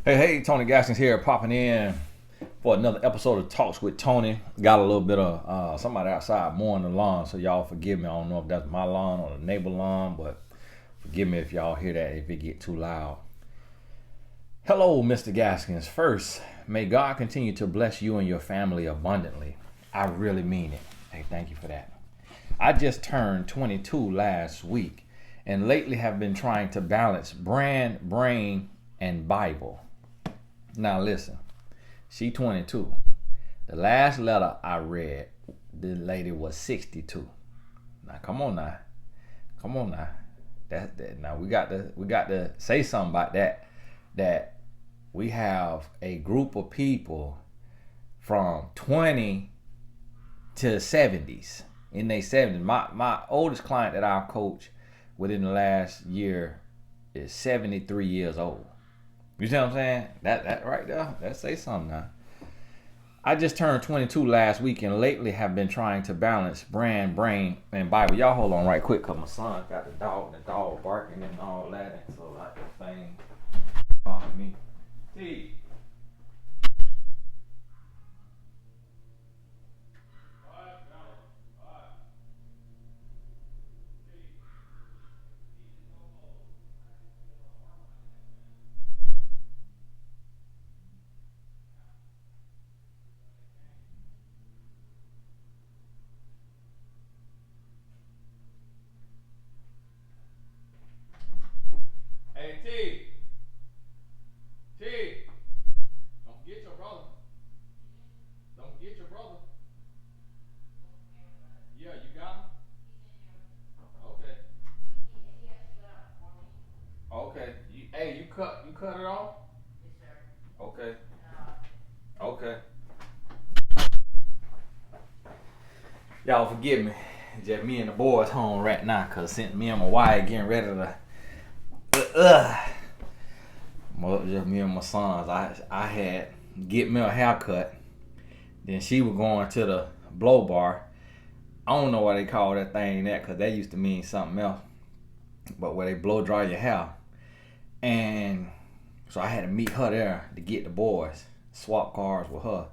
Hey, Tony Gaskins here, popping in for another episode of Talks with Tony. Got a little bit of somebody outside mowing the lawn, so y'all forgive me. I don't know if that's my lawn or the neighbor lawn, but forgive me if y'all hear that if it get too loud. Hello, Mr. Gaskins. First, may God continue to bless you and your family abundantly. I really mean it. Hey, thank you for that. I just turned 22 last week and lately have been trying to balance brand, brain, and Bible. Now listen, she 22. The last letter I read, the lady was 62. Now come on now. That now we got to say something about that. That we have a group of people from 20 to 70s, in their 70s. My oldest client that I've coached within the last year is 73 years old. You see what I'm saying? That right there, that say something now. I just turned 22 last week and lately have been trying to balance brand, brain, and Bible. Y'all hold on right quick, cause my son got the dog barking and all that, and so like the thing bothering me. See. Hey T. T. Don't get your brother. Don't get your brother. Yeah, you got him? Okay. Okay. You cut it off? Okay. Okay. Y'all forgive me. Just me and the boys home right now, cause since me and my wife getting ready to just me and my sons. I had get me a haircut. Then she was going to the blow bar. I don't know why they call that thing that, because that used to mean something else. But where they blow dry your hair. And so I had to meet her there to get the boys. Swap cars with her.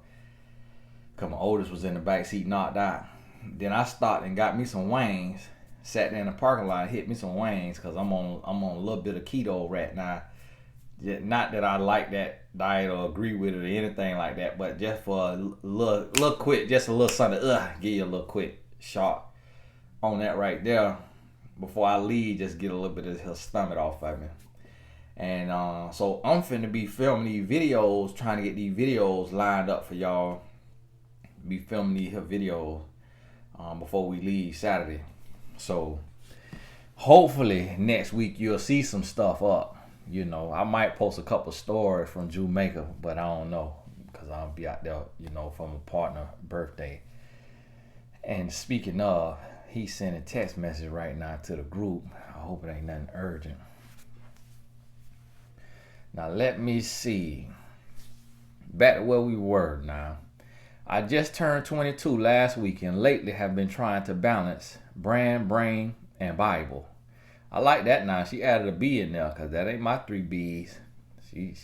Because my oldest was in the back seat knocked out. Then I stopped and got me some wings. Sat there in the parking lot, hit me some wings, because I'm on a little bit of keto right now. Not that I like that diet or agree with it or anything like that, but just for a little quick, just a little something, give you a little quick shot on that right there before I leave. Just get a little bit of her stomach off of me. And so I'm finna be filming these videos, trying to get these videos lined up for y'all. Be filming these videos before we leave Saturday. So hopefully next week you'll see some stuff up. You know, I might post a couple stories from Jamaica, but I don't know, because I'll be out there, for my partner birthday. And speaking of, he sent a text message right now to the group. I hope it ain't nothing urgent. Now let me see. Back to where we were now. I just turned 22 last week and lately have been trying to balance brand, brain, and Bible. I like that now. She added a B in there, because that ain't my 3 B's. She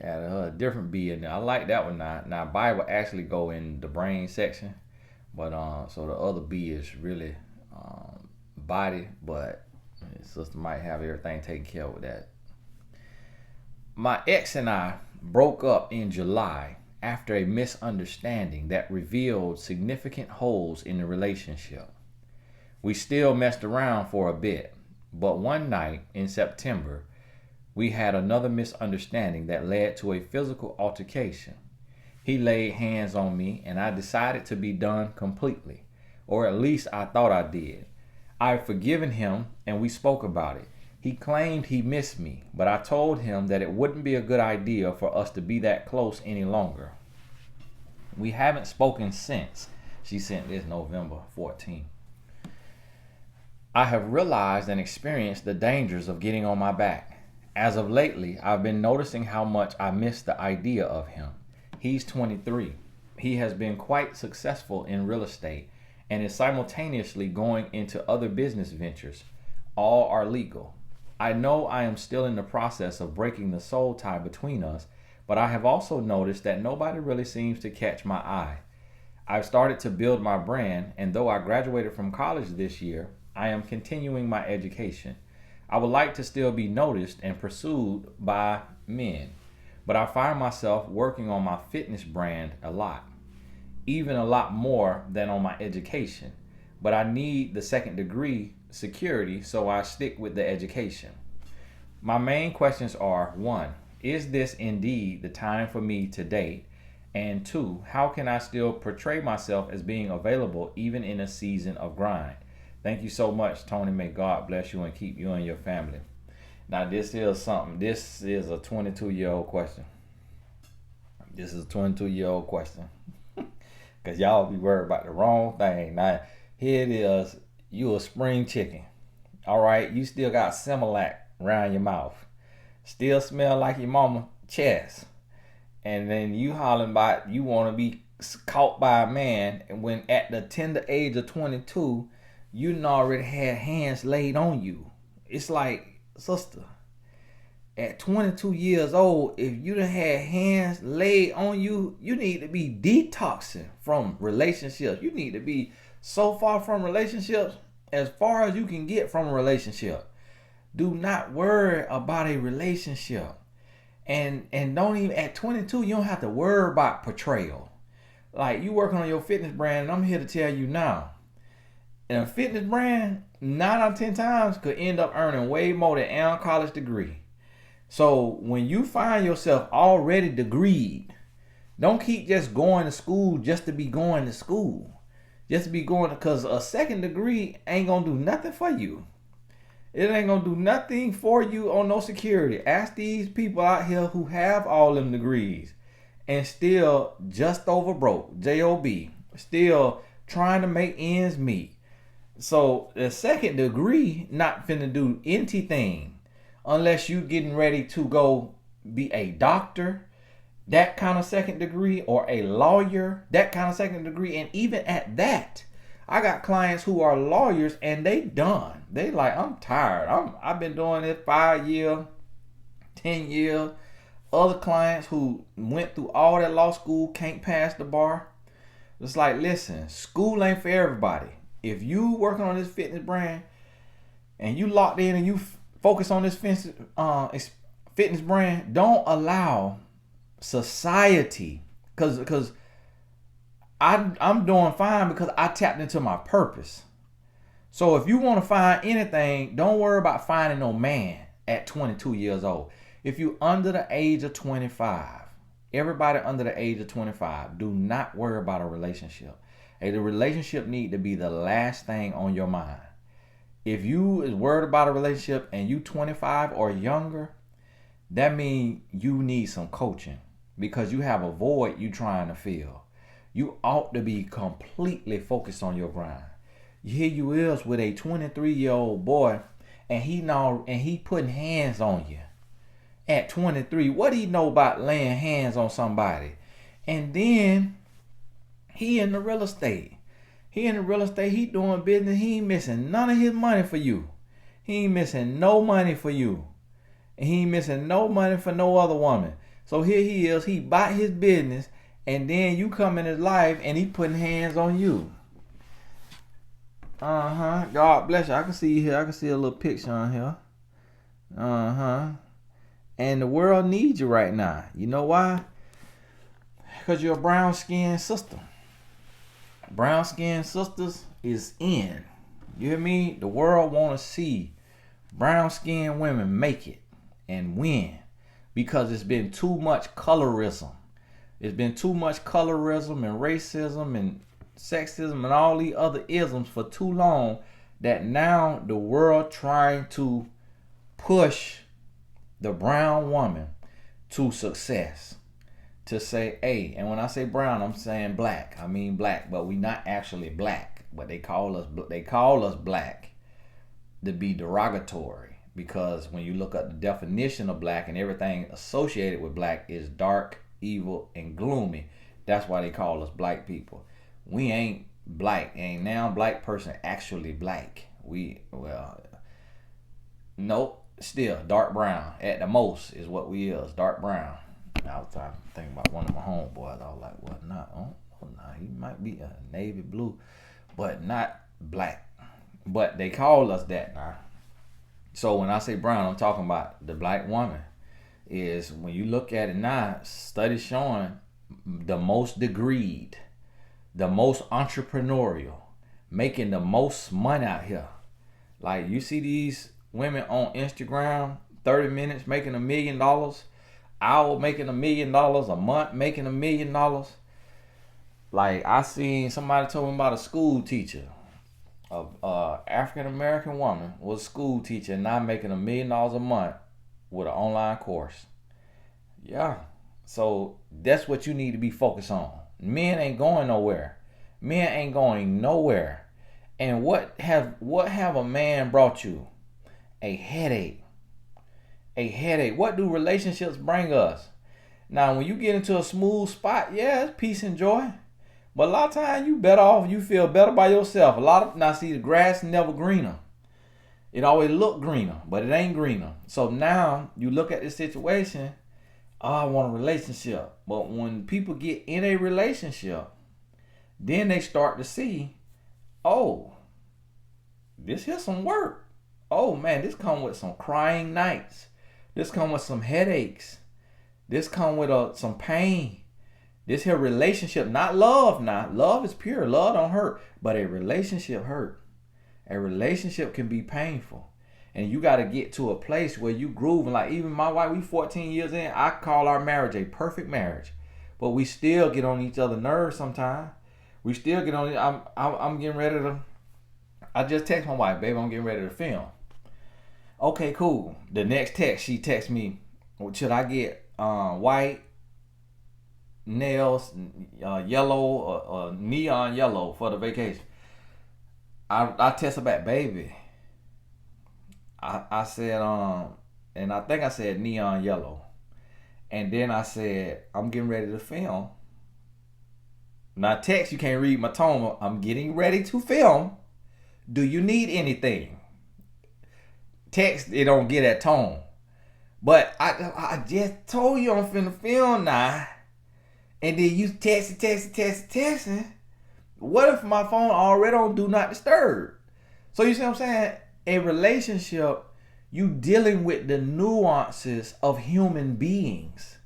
added her a different B in there. I like that one now. Now Bible actually go in the brain section, but so the other B is really body, but sister might have everything taken care of with that. My ex and I broke up in July after a misunderstanding that revealed significant holes in the relationship. We still messed around for a bit, but one night in September, we had another misunderstanding that led to a physical altercation. He laid hands on me and I decided to be done completely, or at least I thought I did. I've forgiven him and we spoke about it. He claimed he missed me, but I told him that it wouldn't be a good idea for us to be that close any longer. We haven't spoken since. She sent this November 14th. I have realized and experienced the dangers of getting on my back. As of lately, I've been noticing how much I miss the idea of him. He's 23. He has been quite successful in real estate and is simultaneously going into other business ventures. All are legal. I know I am still in the process of breaking the soul tie between us, but I have also noticed that nobody really seems to catch my eye. I've started to build my brand, and though I graduated from college this year, I am continuing my education. I would like to still be noticed and pursued by men, but I find myself working on my fitness brand a lot, even a lot more than on my education. But I need the second degree security, so I stick with the education. My main questions are: one, is this indeed the time for me to date? And two, how can I still portray myself as being available even in a season of grind? Thank you so much, Tony. May God bless you and keep you and your family. Now, this is something. This is a 22-year-old question. This is a 22-year-old question. Because y'all be worried about the wrong thing. Now, here it is. You a spring chicken. All right? You still got Similac around your mouth. Still smell like your mama chest. And then you hollering about you want to be caught by a man, and when at the tender age of 22, you done already had hands laid on you. It's like, sister, at 22 years old, if you done had hands laid on you, you need to be detoxing from relationships. You need to be so far from relationships, as far as you can get from a relationship. Do not worry about a relationship. And don't even, at 22, you don't have to worry about portrayal. Like, you working on your fitness brand, and I'm here to tell you now, and a fitness brand, 9 out of 10 times, could end up earning way more than a college degree. So when you find yourself already degreed, don't keep just going to school just to be going to school. Just to be going, because a second degree ain't going to do nothing for you. It ain't going to do nothing for you on no security. Ask these people out here who have all them degrees and still just over broke, J-O-B, still trying to make ends meet. So the second degree not finna do anything unless you getting ready to go be a doctor, that kind of second degree, or a lawyer, that kind of second degree. And even at that, I got clients who are lawyers and they done. They like, I'm tired. I've been doing this 5 years, 10 years. Other clients who went through all that law school can't pass the bar. It's like, listen, school ain't for everybody. If you working on this fitness brand and you locked in and you focus on this fitness brand, don't allow society, because I'm doing fine because I tapped into my purpose. So if you want to find anything, don't worry about finding no man at 22 years old. If you under the age of 25, everybody under the age of 25, do not worry about a relationship. Hey, the relationship need to be the last thing on your mind. If you is worried about a relationship and you 25 or younger, that means you need some coaching, because you have a void you trying to fill. You ought to be completely focused on your grind. Here you is with a 23-year-old boy, and he putting hands on you at 23. What do he know about laying hands on somebody? And then he in the real estate. He doing business. He ain't missing none of his money for you. He ain't missing no money for you. And he ain't missing no money for no other woman. So here he is, he bought his business, and then you come in his life and he putting hands on you. God bless you. I can see you here. I can see a little picture on here. And the world needs you right now. You know why? Because you're a brown skinned sister. Brown skinned sisters is in. You hear me? The world want to see brown skinned women make it and win, because it's been too much colorism. It's been too much colorism and racism and sexism and all these other isms for too long, that now the world trying to push the brown woman to success. To say, hey, and when I say brown, I'm saying black. I mean black, but we not actually black. But they call us black to be derogatory, because when you look at the definition of black and everything associated with black is dark, evil, and gloomy. That's why they call us black people. We ain't black. Ain't now black person actually black. Nope. Still dark brown at the most is what we is, dark brown. I was trying to think about one of my homeboys. I was like, well, not, nah, he might be a navy blue, but not black. But they call us that now. So when I say brown, I'm talking about the black woman. Is when you look at it now, studies showing the most degreed, the most entrepreneurial, making the most money out here. Like you see these women on Instagram, 30 minutes making $1 million, hour making $1 million, a month making $1 million. Like I seen somebody told me about a school teacher, a African American woman was a school teacher and now making $1 million a month with an online course. Yeah. So that's what you need to be focused on. Men ain't going nowhere. Men ain't going nowhere. And what have a man brought you? A headache. A headache. What do relationships bring us? Now, when you get into a smooth spot, yeah, it's peace and joy. But a lot of times you better off, you feel better by yourself. Now see, the grass never greener. It always look greener, but it ain't greener. So now you look at this situation, I want a relationship. But when people get in a relationship, then they start to see, oh, this here's some work. Oh man, this come with some crying nights. This come with some headaches. This come with some pain. This here relationship, not love now. Love is pure. Love don't hurt. But a relationship hurt. A relationship can be painful. And you got to get to a place where you grooving. Like even my wife, we 14 years in. I call our marriage a perfect marriage. But we still get on each other's nerves sometimes. We still get on it. I'm getting ready to. I just text my wife, baby, I'm getting ready to film. Okay, cool. The next text, she texts me, should I get white nails, yellow, or neon yellow for the vacation? I text her back, baby. I said, and I think I said neon yellow. And then I said, I'm getting ready to film. Now text, you can't read my tone. I'm getting ready to film. Do you need anything? Text, it don't get that tone. But I just told you I'm finna film now. And then you texting. What if my phone already on do not disturb? So you see what I'm saying? A relationship, you dealing with the nuances of human beings.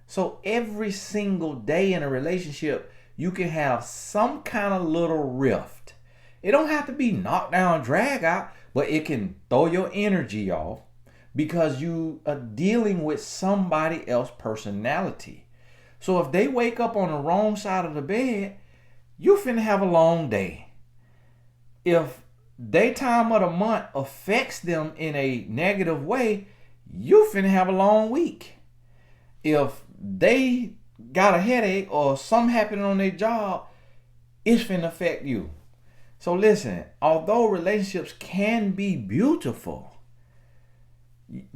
So every single day in a relationship, you can have some kind of little rift. It don't have to be knocked down, drag out, but it can throw your energy off because you are dealing with somebody else's personality. So if they wake up on the wrong side of the bed, you finna have a long day. If their time of the month affects them in a negative way, you finna have a long week. If they got a headache or something happening on their job, it's finna affect you. So listen, although relationships can be beautiful,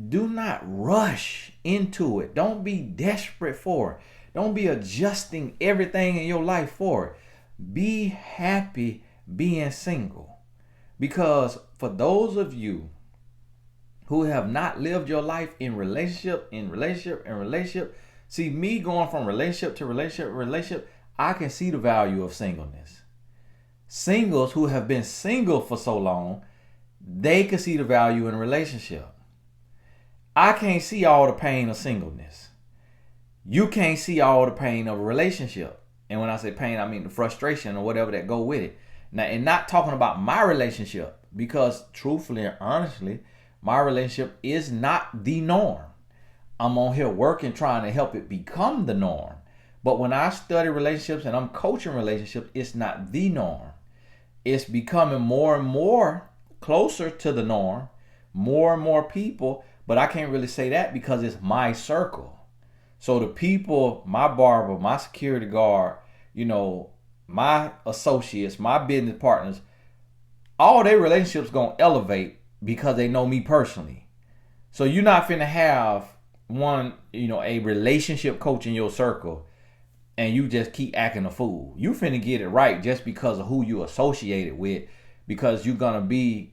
do not rush into it. Don't be desperate for it. Don't be adjusting everything in your life for it. Be happy being single. Because for those of you who have not lived your life in relationship, see me going from relationship to relationship, I can see the value of singleness. Singles who have been single for so long, they can see the value in a relationship. I can't see all the pain of singleness. You can't see all the pain of a relationship. And when I say pain, I mean the frustration or whatever that go with it. Now, and not talking about my relationship, because truthfully and honestly, my relationship is not the norm. I'm on here working, trying to help it become the norm. But when I study relationships and I'm coaching relationships, it's not the norm. It's becoming more and more closer to the norm, more and more people, but I can't really say that because it's my circle. So the people, my barber, my security guard, my associates, my business partners, all their relationships gonna elevate because they know me personally. So you're not finna have a relationship coach in your circle and you just keep acting a fool. You finna get it right just because of who you associated with, because you're gonna be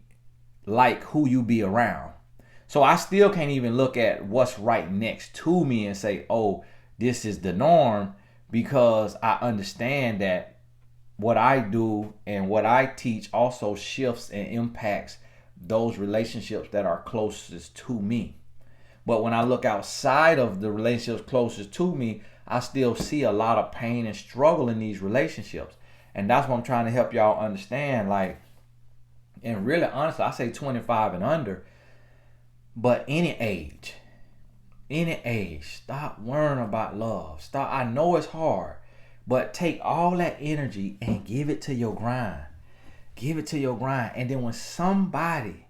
like who you be around. So I still can't even look at what's right next to me and say, oh, this is the norm, because I understand that what I do and what I teach also shifts and impacts those relationships that are closest to me. But when I look outside of the relationships closest to me, I still see a lot of pain and struggle in these relationships. And that's what I'm trying to help y'all understand. Like, and really honestly, I say 25 and under, but any age, stop worrying about love. Stop. I know it's hard, but take all that energy and give it to your grind. Give it to your grind. And then when somebody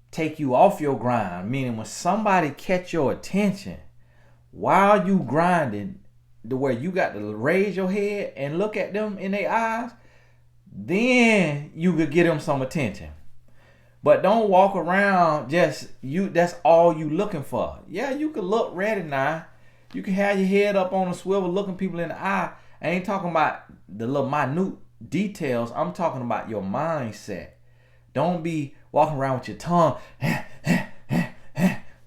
take you off your grind, meaning when somebody catch your attention while you grinding, the way you got to raise your head and look at them in their eyes, then you could get them some attention. But don't walk around just you. That's all you looking for. Yeah, you can look ready now. You can have your head up on a swivel, looking people in the eye. I ain't talking about the little minute details. I'm talking about your mindset. Don't be walking around with your tongue,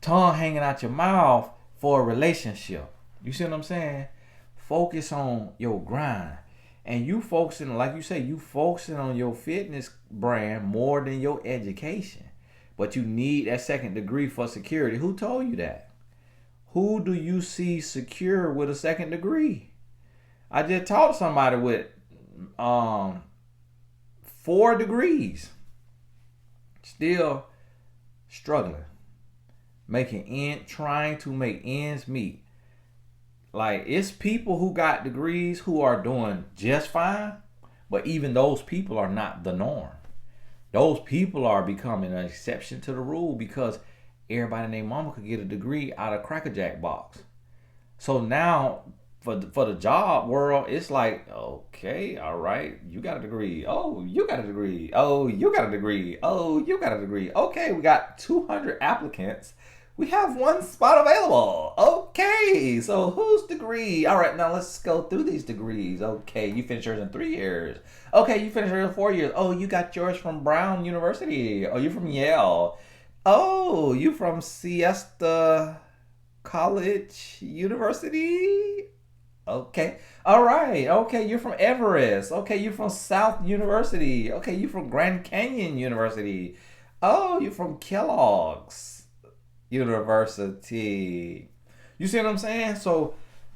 tongue hanging out your mouth for a relationship. You see what I'm saying? Focus on your grind. And you focusing, like you say, you focusing on your fitness brand more than your education. But you need that second degree for security. Who told you that? Who do you see secure with a second degree? I just talked to somebody with 4 degrees. Still struggling. Trying to make ends meet. Like, it's people who got degrees who are doing just fine, but even those people are not the norm. Those people are becoming an exception to the rule because everybody and their mama could get a degree out of Cracker Jack box. So now, for the job world, it's like, okay, all right, you got a degree. Oh, you got a degree. Oh, you got a degree. Oh, you got a degree. Okay, we got 200 applicants. We have 1 spot available. Okay, so whose degree? All right, now let's go through these degrees. Okay, you finished yours in 3 years. Okay, you finished yours in 4 years. Oh, you got yours from Brown University. Oh, you're from Yale. Oh, you from Siesta College University? Okay. All right. Okay, you're from Everest. Okay, you're from South University. Okay, you're from Grand Canyon University. Oh, you're from Kellogg's University. You see what I'm saying? So,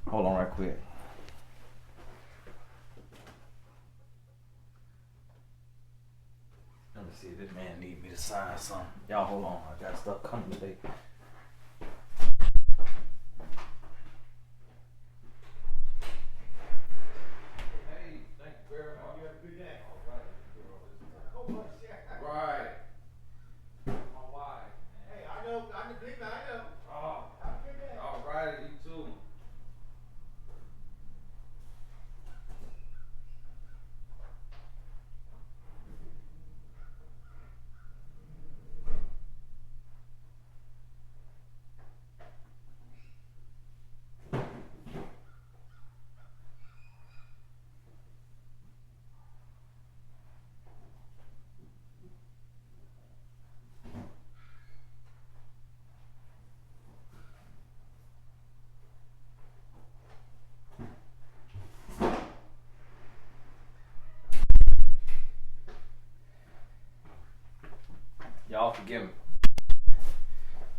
hold on right quick. Let me see if this man need me to sign something. Y'all hold on. I got stuff coming today. Hey, thank you very much. You have a good day. All right. Right. My wife. Hey, I know. I'm the big man. I know. Oh, Have a good day. all right. You too. Y'all forgive me.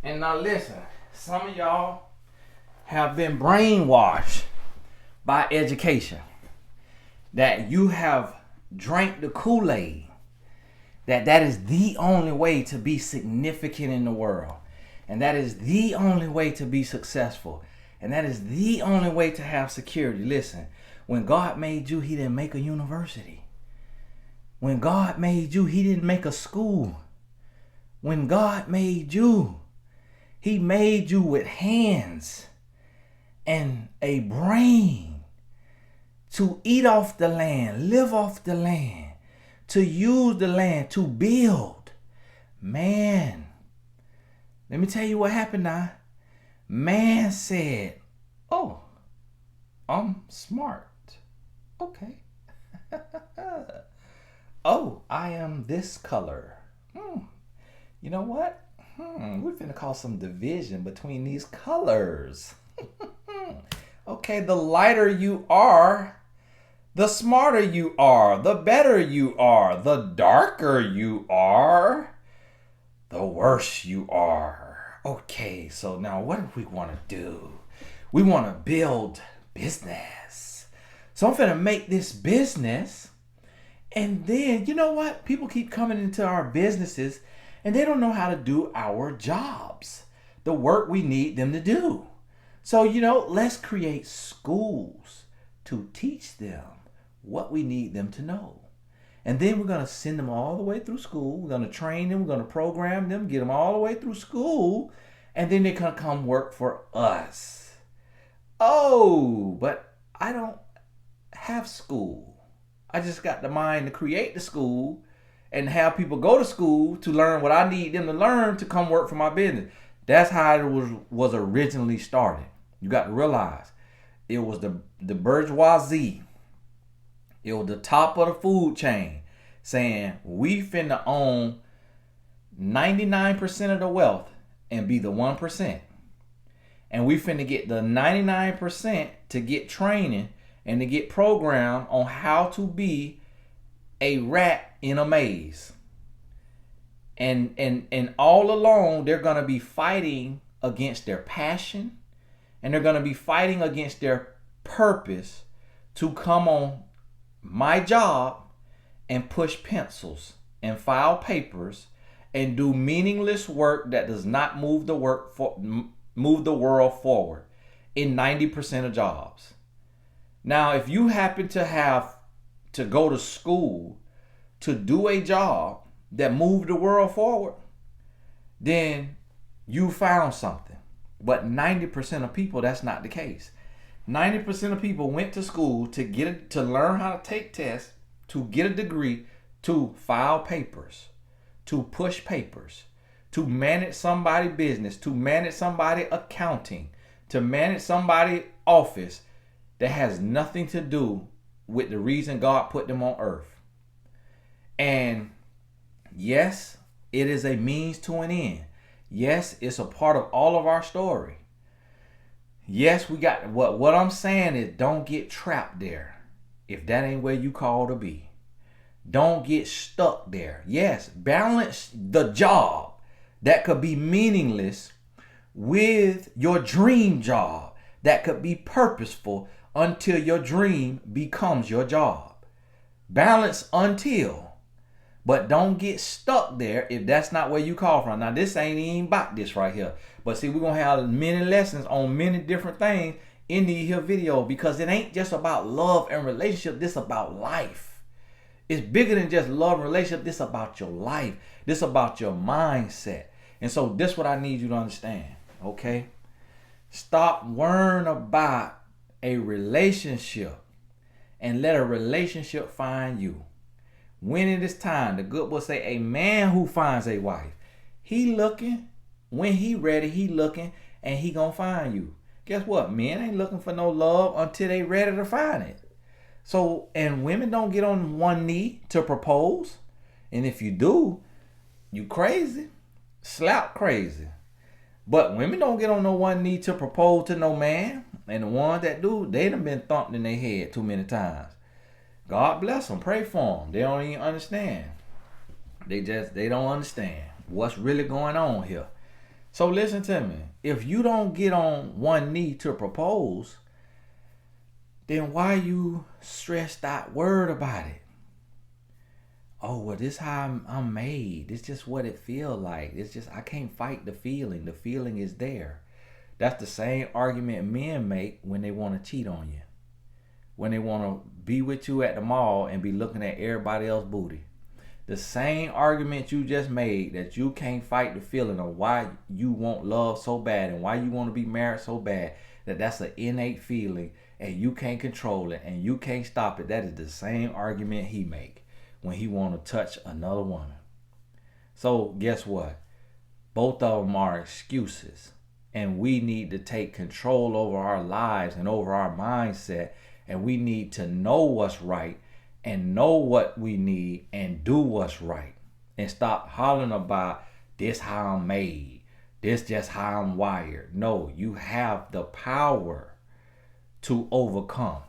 And now listen, some of y'all have been brainwashed by education. That you have drank the Kool-Aid. That is the only way to be significant in the world. And that is the only way to be successful. And that is the only way to have security. Listen, when God made you, he didn't make a university. When God made you, he didn't make a school. When God made you, he made you with hands and a brain to eat off the land, live off the land, to use the land, to build. Man, let me tell you what happened now. Man said, oh, I'm smart. Okay. Oh, I am this color. You know what? We're finna cause some division between these colors. Okay, the lighter you are, the smarter you are, the better you are, the darker you are, the worse you are. Okay, so now what do we want to do? We want to build business. So I'm finna make this business. And then, you know what? People keep coming into our businesses and they don't know how to do our jobs, the work we need them to do. So, let's create schools to teach them what we need them to know. And then we're going to send them all the way through school. We're going to train them. We're going to program them, get them all the way through school. And then they're going to come work for us. Oh, but I don't have school. I just got the mind to create the school and have people go to school to learn what I need them to learn to come work for my business. That's how it was originally started. You got to realize it was the bourgeoisie. It was the top of the food chain saying we finna own 99% of the wealth and be the 1%. And we finna get the 99% to get training and to get programmed on how to be a rat in a maze. And all along, they're going to be fighting against their passion, and they're going to be fighting against their purpose to come on my job and push pencils and file papers and do meaningless work that does not move the world forward in 90% of jobs. Now, if you happen to have to go to school to do a job that moved the world forward, then you found something. But 90% of people, that's not the case. 90% of people went to school to learn how to take tests, to get a degree, to file papers, to push papers, to manage somebody's business, to manage somebody's accounting, to manage somebody's office that has nothing to do with the reason God put them on earth. And yes, it is a means to an end. Yes, it's a part of all of our story. Yes, we got what I'm saying is don't get trapped there if that ain't where you call to be. Don't get stuck there. Yes, balance the job that could be meaningless with your dream job that could be purposeful until your dream becomes your job. Balance until. But don't get stuck there if that's not where you call from. Now, this ain't even about this right here. But see, we're going to have many lessons on many different things in these here videos because it ain't just about love and relationship. This about life. It's bigger than just love and relationship. This about your life. This about your mindset. And so this is what I need you to understand. Okay? Stop worrying about a relationship and let a relationship find you. When it is time, the good book say, a man who finds a wife, he looking. When he ready, he looking, and he gonna find you. Guess what? Men ain't looking for no love until they ready to find it. So, and women don't get on one knee to propose. And if you do, you crazy. Slap crazy. But women don't get on no one knee to propose to no man. And the ones that do, they done been thumped in their head too many times. God bless them. Pray for them. They don't even understand. They don't understand what's really going on here. So listen to me. If you don't get on one knee to propose, then why you stressed out, worried about it? Oh, well, this how I'm made. It's just what it feel like. It's just, I can't fight the feeling. The feeling is there. That's the same argument men make when they want to cheat on you. When they want to be with you at the mall and be looking at everybody else's booty. The same argument you just made that you can't fight the feeling of why you want love so bad and why you want to be married so bad, that's an innate feeling and you can't control it and you can't stop it. That is the same argument he make when he want to touch another woman. So guess what? Both of them are excuses, and we need to take control over our lives and over our mindset. And we need to know what's right and know what we need and do what's right. And stop hollering about this how I'm made. This just how I'm wired. No, you have the power to overcome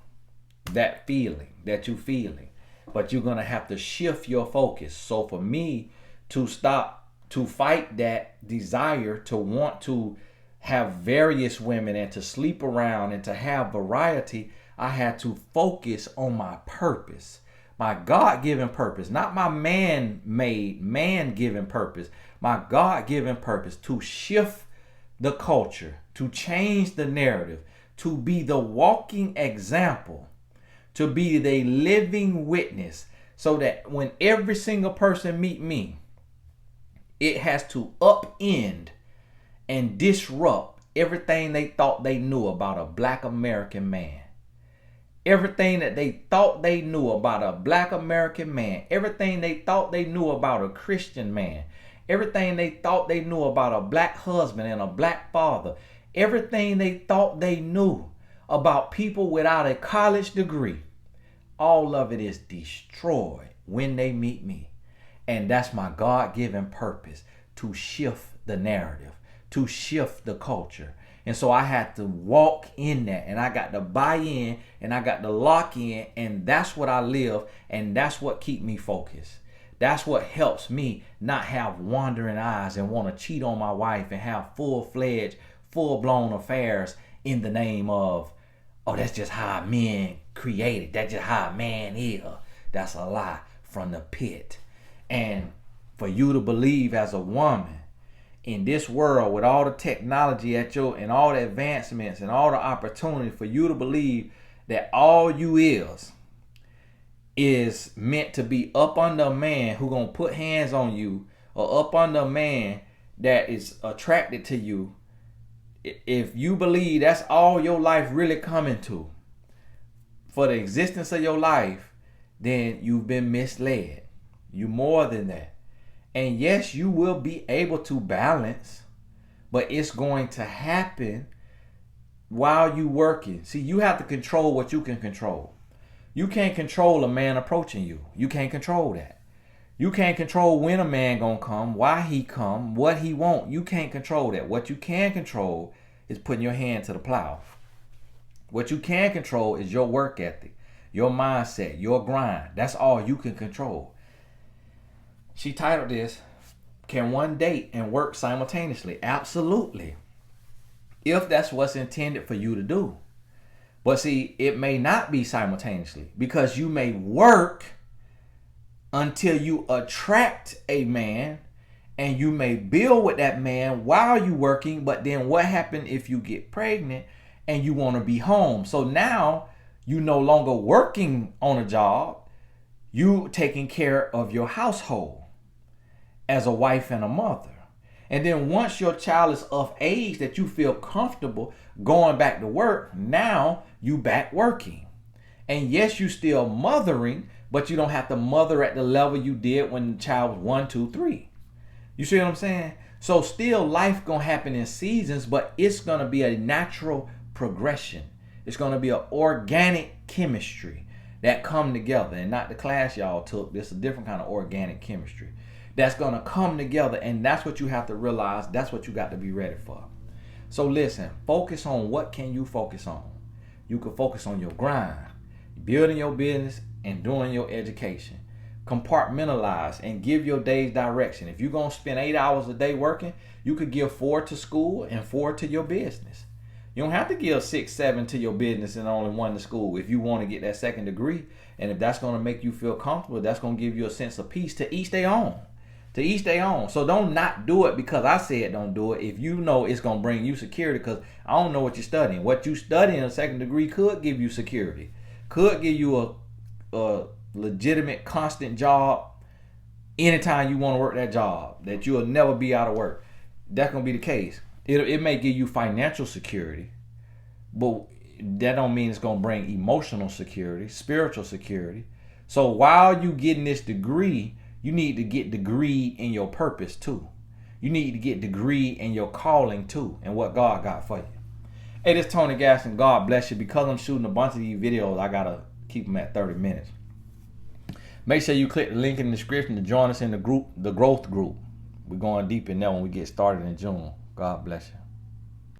that feeling that you're feeling. But you're going to have to shift your focus. So for me to stop, to fight that desire to want to have various women and to sleep around and to have variety, I had to focus on my purpose, my God-given purpose, not my man-made, man-given purpose, my God-given purpose to shift the culture, to change the narrative, to be the walking example, to be the living witness, so that when every single person meet me, it has to upend and disrupt everything they thought they knew about a black American man. Everything that they thought they knew about a black American man, everything they thought they knew about a Christian man, everything they thought they knew about a black husband and a black father, everything they thought they knew about people without a college degree, all of it is destroyed when they meet me. And that's my God-given purpose, to shift the narrative, to shift the culture. And so I had to walk in that, and I got to buy in, and I got to lock in, and that's what I live, and that's what keep me focused. That's what helps me not have wandering eyes and want to cheat on my wife and have full-fledged, full-blown affairs in the name of, oh, that's just how men created. That's just how a man is. That's a lie from the pit. And for you to believe as a woman in this world with all the technology at your and all the advancements and all the opportunity, for you to believe that all you is meant to be up under a man who gonna put hands on you, or up under a man that is attracted to you, if you believe that's all your life really coming to for the existence of your life, then you've been misled. You more than that. And yes, you will be able to balance, but it's going to happen while you working. See, you have to control what you can control. You can't control a man approaching you. You can't control that. You can't control when a man gonna come, why he come, what he want. You can't control that. What you can control is putting your hand to the plow. What you can control is your work ethic, your mindset, your grind. That's all you can control. She titled this, "Can one date and work simultaneously?" Absolutely. If that's what's intended for you to do. But see, it may not be simultaneously, because you may work until you attract a man, and you may build with that man while you working. But then what happens if you get pregnant and you want to be home? So now you no longer working on a job, you taking care of your household as a wife and a mother. And then once your child is of age that you feel comfortable going back to work, now you back working. And yes, you still mothering, but you don't have to mother at the level you did when the child was 1, 2, 3. You see what I'm saying? So still life gonna happen in seasons, but it's gonna be a natural progression. It's gonna be an organic chemistry that come together, and not the class y'all took. This is a different kind of organic chemistry that's gonna come together, and that's what you have to realize. That's what you got to be ready for. So listen, focus on what can you focus on. You can focus on your grind, building your business, and doing your education. Compartmentalize and give your days direction. If you're gonna spend 8 hours a day working, you could give 4 to school and 4 to your business. You don't have to give 6, 7 to your business and only 1 to school if you want to get that second degree. And if that's gonna make you feel comfortable, that's gonna give you a sense of peace. To each their own. To each their own. So don't not do it because I said don't do it. If you know it's gonna bring you security, because I don't know what you're studying. What you study in a second degree could give you security, could give you a legitimate, constant job anytime you want to work that job, that you'll never be out of work. That's gonna be the case. It may give you financial security, but that don't mean it's gonna bring emotional security, spiritual security. So while you getting this degree, you need to get degree in your purpose too. You need to get degree in your calling too, and what God got for you. Hey, this is Tony Gaston. God bless you. Because I'm shooting a bunch of these videos, I gotta keep them at 30 minutes. Make sure you click the link in the description to join us in the group, the growth group. We're going deep in that when we get started in June. God bless you.